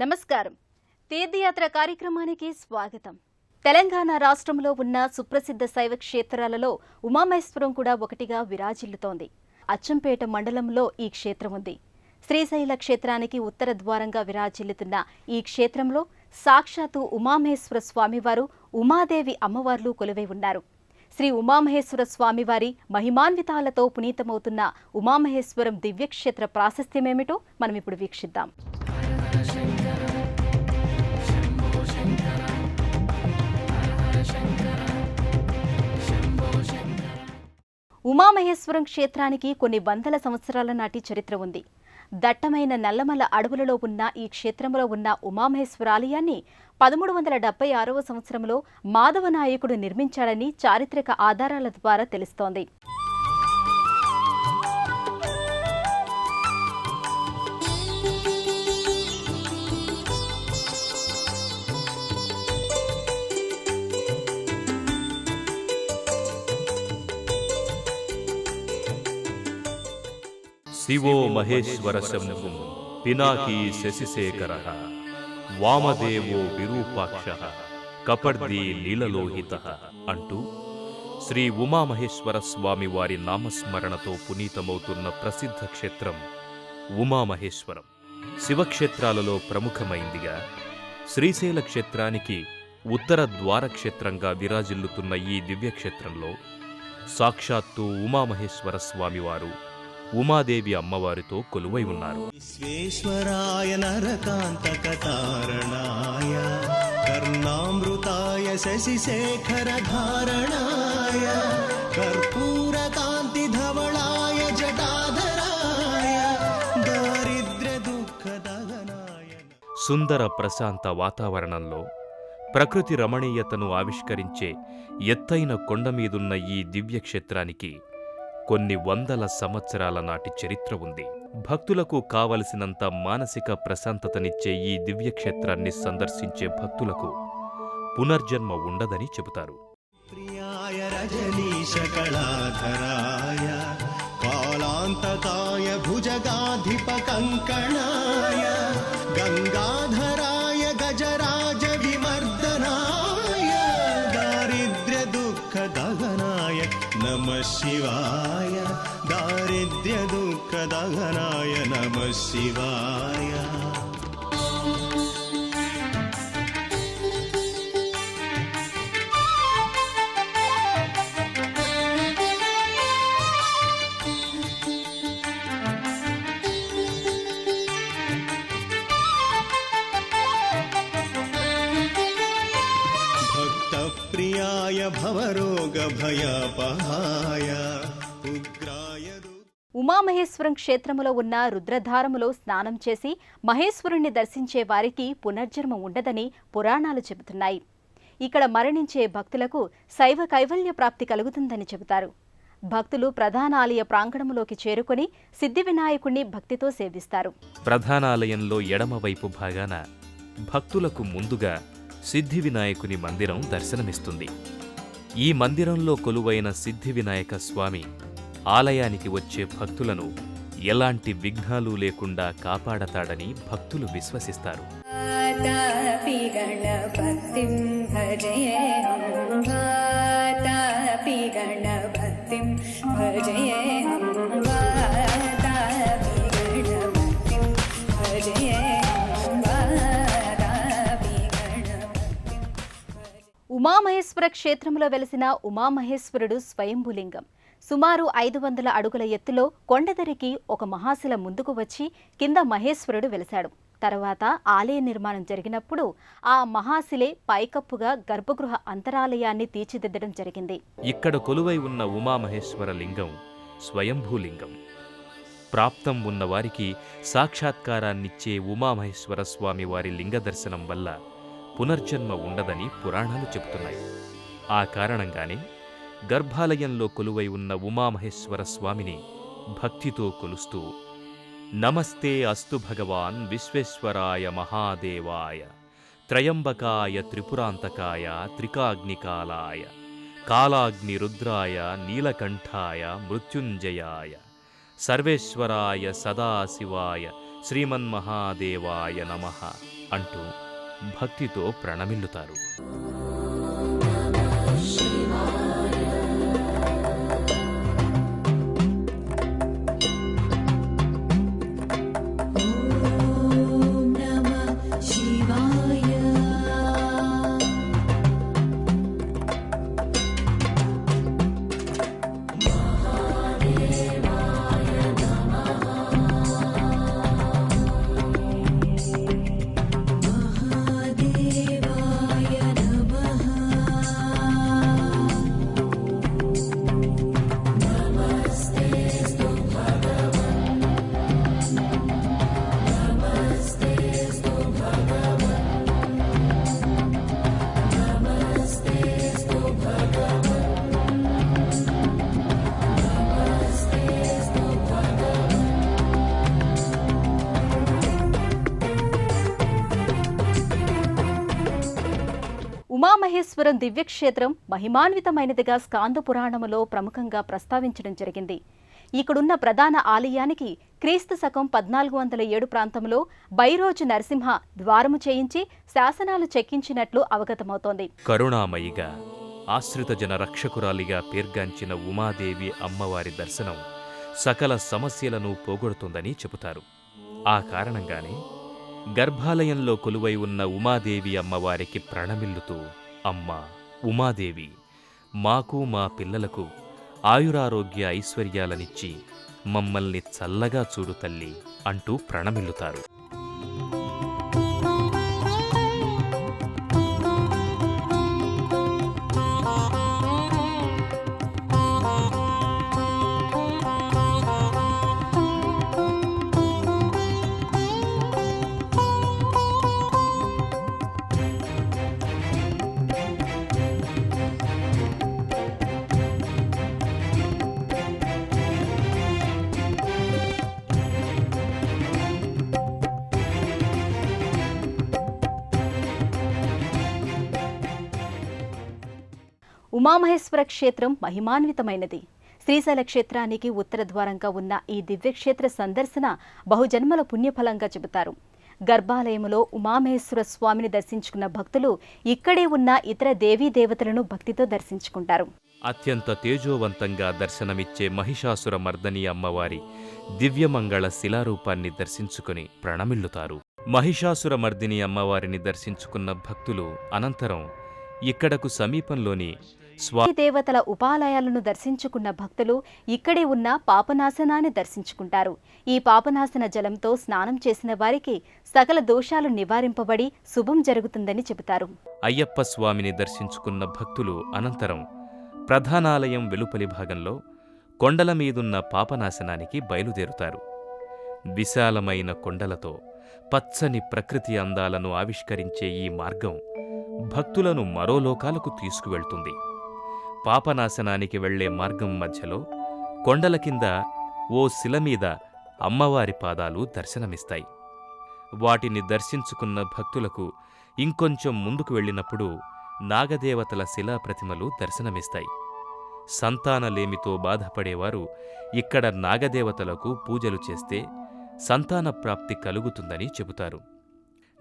నమస్కారం. తీర్థయాత్ర కార్యక్రమానికి స్వాగతం. తెలంగాణ రాష్ట్రంలో ఉన్న సుప్రసిద్ధ శైవ క్షేత్రాలలో ఉమామహేశ్వరం కూడా ఒకటిగా విరాజిల్లుతోంది. అచ్చంపేట మండలంలో ఈ క్షేత్రం ఉంది. శ్రీశైల క్షేత్రానికి ఉత్తర ద్వారంగా విరాజిల్లుతున్న ఈ క్షేత్రంలో సాక్షాత్తు ఉమామహేశ్వర స్వామివారు, ఉమాదేవి అమ్మవార్లు కొలువై ఉన్నారు. శ్రీ ఉమామహేశ్వర స్వామివారి మహిమాన్వితాలతో పునీతమవుతున్న ఉమామహేశ్వరం దివ్యక్షేత్ర ప్రాశస్త్యమేమిటో మనం ఇప్పుడు వీక్షిద్దాం. ఉమామహేశ్వరం క్షేత్రానికి కొన్ని వందల సంవత్సరాల నాటి చరిత్ర ఉంది. దట్టమైన నల్లమల్ల అడవులలో ఉన్న ఈ క్షేత్రంలో ఉన్న ఉమామహేశ్వర ఆలయాన్ని 1376వ సంవత్సరంలో మాధవ నాయకుడు నిర్మించాడని చారిత్రక ఆధారాల ద్వారా తెలుస్తోంది. శివో మహేశ్వర శంభుం పినాకీ శశిశేఖరః వామదేవో విరూపాక్షః కపర్దీ నీలలోహితః అంటూ శ్రీ ఉమామహేశ్వర స్వామి వారి నామస్మరణతో పునీతమవుతున్న ప్రసిద్ధ క్షేత్రం ఉమామహేశ్వరం. శివక్షేత్రాలలో ప్రముఖమైందిగా శ్రీశైల క్షేత్రానికి ఉత్తర ద్వారక్షేత్రంగా విరాజిల్లుతున్న ఈ దివ్యక్షేత్రంలో సాక్షాత్తు ఉమామహేశ్వర స్వామివారు, ఉమాదేవి అమ్మవారితో కొలువై ఉన్నారు. విశ్వేశ్వరాయ నరకాంతకతారణాయ కర్ణామృతాయ శశిశేఖర ధారణాయ కర్పూరకాంతి ధవళాయ జటాధరాయ దారిద్ర్య దుఃఖ దహనాయ. సుందర ప్రశాంత వాతావరణంలో ప్రకృతి రమణీయతను ఆవిష్కరించే ఎత్తైన కొండమీదున్న ఈ దివ్యక్షేత్రానికి కొన్ని వందల సంవత్సరాల నాటి చరిత్ర ఉంది. భక్తులకు కావలసినంత మానసిక ప్రశాంతతనిచ్చే ఈ దివ్యక్షేత్రాన్ని సందర్శించే భక్తులకు పునర్జన్మ ఉండదని చెబుతారు. ప్రియాయ రజనీశ కళాధరాయ కాలాంతకాయ భుజగాధిప కంకణాయ గంగాధరాయ గజరాజ విమర్దనాయ దారిద్ర్య దుఃఖ దహనాయ నమః శివాయ దారిద్ర్య దుఃఖ దహనాయ నమః శివాయ. భక్తప్రియాయ భవరోగభయపహాయ ఉగ్రాయ. ఉమామహేశ్వరం క్షేత్రములో ఉన్న రుద్రధారములో స్నానం చేసి మహేశ్వరుణ్ణి దర్శించే వారికి పునర్జన్మ ఉండదని పురాణాలు చెబుతున్నాయి. ఇక్కడ మరణించే భక్తులకు శైవ కైవల్య ప్రాప్తి కలుగుతుందని చెబుతారు. భక్తులు ప్రధాన ఆలయ ప్రాంగణంలోకి చేరుకుని సిద్ధి వినాయకుణ్ణి భక్తితో సేవిస్తారు. ప్రధానాలయంలో ఎడమవైపు భాగాన భక్తులకు ముందుగా సిద్ధి వినాయకుని మందిరం దర్శనమిస్తుంది. ఈ మందిరంలో కొలువైన సిద్ధి వినాయక స్వామి ఆలయానికి వచ్చే భక్తులను ఎలాంటి విఘ్నాలు లేకుండా కాపాడతాడని భక్తులు విశ్వసిస్తారు. ఉమామహేశ్వర క్షేత్రంలో వెలిసిన ఉమామహేశ్వరుడు స్వయంభులింగం. సుమారు 500 అడుగుల ఎత్తులో కొండదరికి ఒక మహాశిల ముందుకు వచ్చి కింద మహేశ్వరుడు వెలిశాడు. తర్వాత ఆలయ నిర్మాణం జరిగినప్పుడు ఆ మహాశిలే పైకప్పుగా గర్భగృహ అంతరాలయాన్ని తీర్చిదిద్దడం జరిగింది. ఇక్కడ కొలువై ఉన్న ఉమామహేశ్వర లింగం స్వయంభూలింగం. ప్రాప్తం ఉన్నవారికి సాక్షాత్కారాన్నిచ్చే ఉమామహేశ్వర స్వామి వారి లింగ దర్శనం వల్ల పునర్జన్మ ఉండదని పురాణాలు చెబుతున్నాయి. ఆ కారణంగానే గర్భాలయంలో కొలువై ఉన్న ఉమామహేశ్వర స్వామిని భక్తితో కొలుస్తూ నమస్తే అస్తు భగవాన్ విశ్వేశ్వరాయ మహాదేవాయ త్రయంబకాయ త్రిపురాంతకాయ త్రికాగ్నికాలాయ కాలాగ్ని రుద్రాయ నీలకంఠాయ మృత్యుంజయాయ సర్వేశ్వరాయ సదాశివాయ శ్రీమన్మహాదేవాయ నమః అంటూ భక్తితో ప్రణమిల్లుతారు. ఉమామహేశ్వరం దివ్యక్షేత్రం మహిమాన్వితమైనదిగా స్కాంద పురాణములో ప్రముఖంగా ప్రస్తావించడం జరిగింది. ఇక్కడున్న ప్రధాన ఆలయానికి క్రీస్తు శకం 1407 ప్రాంతంలో బైరోజు నరసింహ ద్వారము చేయించి శాసనాలు చెక్కించినట్లు అవగతమవుతోంది. కరుణామయిగా ఆశ్రిత జన రక్షకురాలిగా పేర్గాంచిన ఉమాదేవి అమ్మవారి దర్శనం సకల సమస్యలను పోగొడుతుందని చెబుతారు. ఆ కారణంగానే గర్భాలయంలో కొలువై ఉన్న ఉమాదేవి అమ్మవారికి ప్రణమిల్లుతూ, అమ్మా ఉమాదేవి, మాకు మా పిల్లలకు ఆయురారోగ్య ఐశ్వర్యాలనిచ్చి మమ్మల్ని చల్లగా చూడు తల్లి అంటూ ప్రణమిల్లుతారు. ఉమామహేశ్వర క్షేత్రం మహిమాన్వితమైనది. శ్రీశైల క్షేత్రానికి ఉత్తర ద్వారంగా ఉన్న ఈ దివ్యక్షేత్ర సందర్శన బహుజన్మల పుణ్యఫలంగా చెబుతారు. గర్భాలయములో ఉమామహేశ్వర స్వామిని దర్శించుకున్న భక్తులు ఇక్కడే ఉన్న ఇతర దేవీ దేవతలను భక్తితో దర్శించుకుంటారు. అత్యంత తేజోవంతంగా దర్శనమిచ్చే మహిషాసుర మర్దని అమ్మవారి దివ్యమంగళ శిలారూపాన్ని దర్శించుకుని ప్రణమిల్లుతారు. మహిషాసుర మర్దిని అమ్మవారిని దర్శించుకున్న భక్తులు అనంతరం ఇక్కడకు సమీపంలోని దేవతల ఉపాలయాలను దర్శించుకున్న భక్తులు ఇక్కడే ఉన్న పాపనాశనాన్ని దర్శించుకుంటారు. ఈ పాపనాశన జలంతో స్నానం చేసిన వారికి సకల దోషాలు నివారింపబడి శుభం జరుగుతుందని చెబుతారు. అయ్యప్ప స్వామిని దర్శించుకున్న భక్తులు అనంతరం ప్రధానాలయం వెలుపలి భాగంలో కొండల మీదున్న పాపనాశనానికి బయలుదేరుతారు. విశాలమైన కొండలతో పచ్చని ప్రకృతి అందాలను ఆవిష్కరించే ఈ మార్గం భక్తులను మరో లోకాలకు తీసుకువెళ్తుంది. పాపనాశనానికి వెళ్లే మార్గం మధ్యలో కొండల కింద ఓ శిలమీద అమ్మవారి పాదాలు దర్శనమిస్తాయి. వాటిని దర్శించుకున్న భక్తులకు ఇంకొంచెం ముందుకు వెళ్ళినప్పుడు నాగదేవతల శిలాప్రతిమలు దర్శనమిస్తాయి. సంతానలేమితో బాధపడేవారు ఇక్కడ నాగదేవతలకు పూజలు చేస్తే సంతాన ప్రాప్తి కలుగుతుందని చెబుతారు.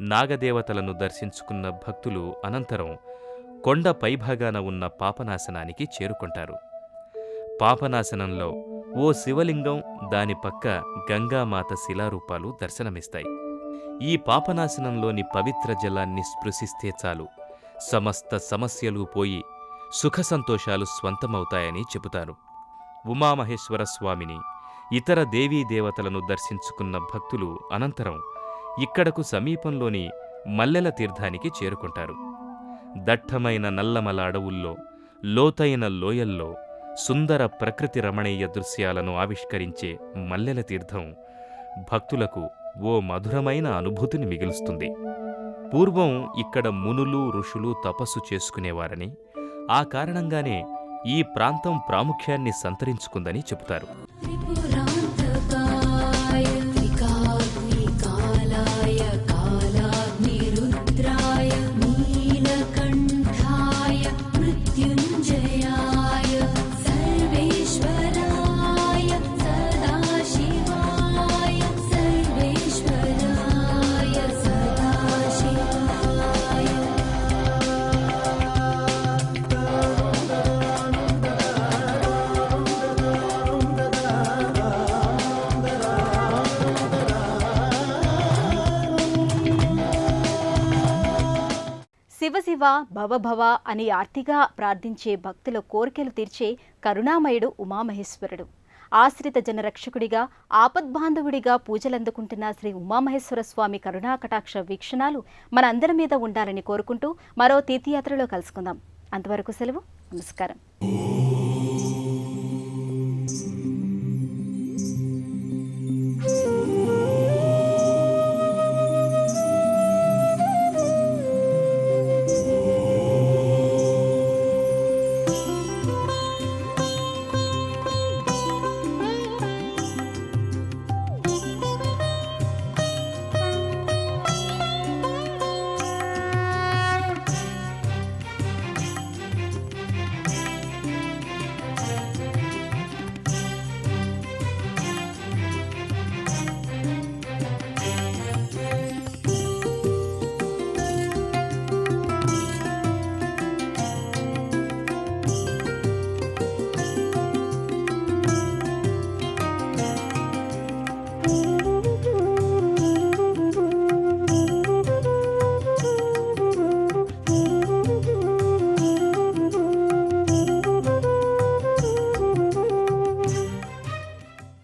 నాగదేవతలను దర్శించుకున్న భక్తులు అనంతరం కొండ పైభాగాన ఉన్న పాపనాశనానికి చేరుకుంటారు. పాపనాశనంలో ఓ శివలింగం, దాని పక్క గంగామాత శిలారూపాలు దర్శనమిస్తాయి. ఈ పాపనాశనంలోని పవిత్ర జలాన్ని స్పృశిస్తే చాలు సమస్త సమస్యలు పోయి సుఖ సంతోషాలు స్వంతమవుతాయని చెబుతారు. ఉమామహేశ్వర స్వామిని, ఇతర దేవీ దేవతలను దర్శించుకున్న భక్తులు అనంతరం ఇక్కడకు సమీపంలోని మల్లెల తీర్థానికి చేరుకుంటారు. దట్టమైన నల్లమల అడవుల్లో, లోతైన లోయల్లో సుందర ప్రకృతి రమణీయ దృశ్యాలను ఆవిష్కరించే మల్లెల తీర్థం భక్తులకు ఓ మధురమైన అనుభూతిని మిగులుస్తుంది. పూర్వం ఇక్కడ మునులు, ఋషులు తపస్సు చేసుకునేవారని, ఆ కారణంగానే ఈ ప్రాంతం ప్రాముఖ్యాన్ని సంతరించుకుందని చెబుతారు. सर्वेश्वराय सदाशिवाय सर्वेश्वर శివ భవ అని ఆర్తిగా ప్రార్థించే భక్తుల కోరికలు తీర్చే కరుణామయుడు ఉమామహేశ్వరుడు. ఆశ్రిత జనరక్షకుడిగా ఆపద్బాంధవుడిగా పూజలందుకుంటున్న శ్రీ ఉమామహేశ్వర స్వామి కరుణాకటాక్ష వీక్షణాలు మనందరి మీద ఉండాలని కోరుకుంటూ మరో తీర్థయాత్రలో కలుసుకుందాం. అంతవరకు సెలవు. నమస్కారం.